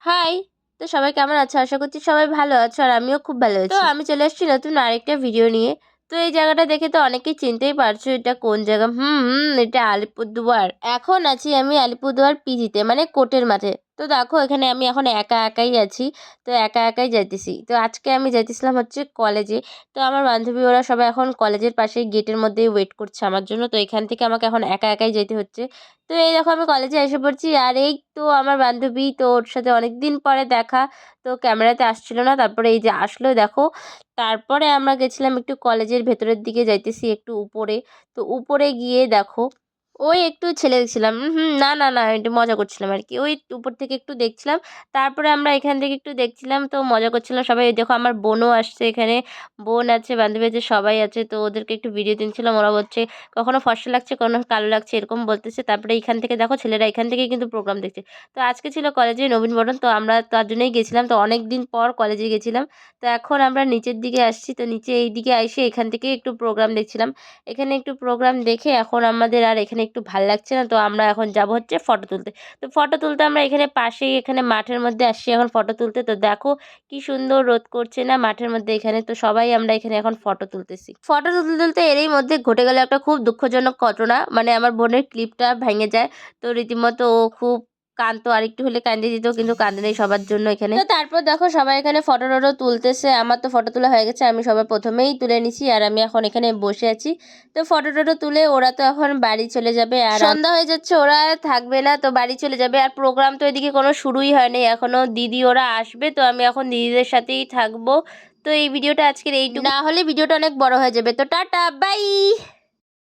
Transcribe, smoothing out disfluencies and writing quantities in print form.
High! তো সবাই কেমন আছো? আশা করছি সবাই ভালো আছো আর আমিও খুব ভালো আছি। তো আমি চলে এসেছি নতুন আরেকটা ভিডিও নিয়ে। তো এই জায়গাটা দেখে তো অনেকেই চিনতেই পারছো এটা কোন জায়গা। এটা আলিপুরদুয়ার। এখন আছি আমি আলিপুরদুয়ার পিজিতে মানে কোর্টের মাঠে। তো দেখো এখানে আমি এখন একা একাই আছি। তো একা একাই যাইতেছি। তো আজকে আমি যাইতেছিলাম হচ্ছে কলেজে। তো আমার বান্ধবী ওরা সবাই এখন কলেজের পাশে গেটের মধ্যেই ওয়েট করছে আমার জন্য। তো এখান থেকে আমাকে এখন একা একাই যেতে হচ্ছে। তো এই দেখো আমি কলেজে এসে পড়ছি আর এই তো আমার বান্ধবী তো ওর সাথে অনেকদিন পরে দেখা। তো ক্যামেরাতে আসছিল না, তারপরে এই যে আসলো দেখো। তারপরে আমরা গেছিলাম একটু কলেজের ভেতরের দিকে যাইতেছি একটু উপরে। তো উপরে গিয়ে দেখো ওই একটু ছেলে দেখছিলাম। না না না, একটু মজা করছিলাম আর কি, ওই উপর থেকে একটু দেখছিলাম। তারপরে আমরা এখান থেকে একটু দেখছিলাম তো মজা করছিলাম সবাই। এই দেখো আমার বোনও আসছে এখানে, বোন আছে বান্ধবী আছে সবাই আছে। তো ওদেরকে একটু ভিডিও দিচ্ছিলাম, ওরা বলছে কখনো ফর্সা লাগছে কখনো কালো লাগছে এরকম বলতেছে। তারপরে এখান থেকে দেখো ছেলেরা এখান থেকেই কিন্তু প্রোগ্রাম দেখছে। তো আজকে ছিল কলেজে নবীনবরণ, তো আমরা তার জন্যই গেছিলাম। তো অনেক দিন পর কলেজে গেছিলাম। তো এখন আমরা নিচের দিকে আসছি, তো নিচে এই দিকে এসে এখান থেকে একটু প্রোগ্রাম দেখছিলাম। এখানে একটু প্রোগ্রাম দেখে এখন আমাদের আর এখানে একটু ভাল লাগছে না, তো আমরা এখন যাব হচ্ছে ফটো তুলতে। তো ফটো তুলতে আমরা এখানে পাশেই এখানে মাঠের মধ্যে আসছি এখন ফটো তুলতে। তো দেখো কি সুন্দর রোদ করছে না মাঠের মধ্যে এখানে। তো সবাই আমরা এখানে এখন ফটো তুলতেছি। ফটো তুলতে তুলতে এরই মধ্যে ঘটে গেল একটা খুব দুঃখজনক ঘটনা, মানে আমার বোনের ক্লিপটা ভেঙে যায়। তো রীতিমতো ও খুব কাঁদতো, আর একটু হলে কাঁদিয়ে দিত কিন্তু কাঁদে নেই সবার জন্য এখানে। তো তারপর দেখো সবাই এখানে ফটো টটো তুলতেছে, আমার তো ফটো তোলা হয়ে গেছে, আমি সবার প্রথমেই তুলে নিছি আর আমি এখন এখানে বসে আছি। তো ফটো টটো তুলে ওরা তো এখন বাড়ি চলে যাবে আর সন্ধ্যা হয়ে যাচ্ছে, ওরা থাকবে না তো বাড়ি চলে যাবে। আর প্রোগ্রাম তো এদিকে কোনো শুরুই হয়নি এখনো, দিদি ওরা আসবে তো আমি এখন দিদিদের সাথেই থাকবো। তো এই ভিডিওটা আজকের এইটুকু, না হলে ভিডিওটা অনেক বড় হয়ে যাবে। তো টাটা বাই।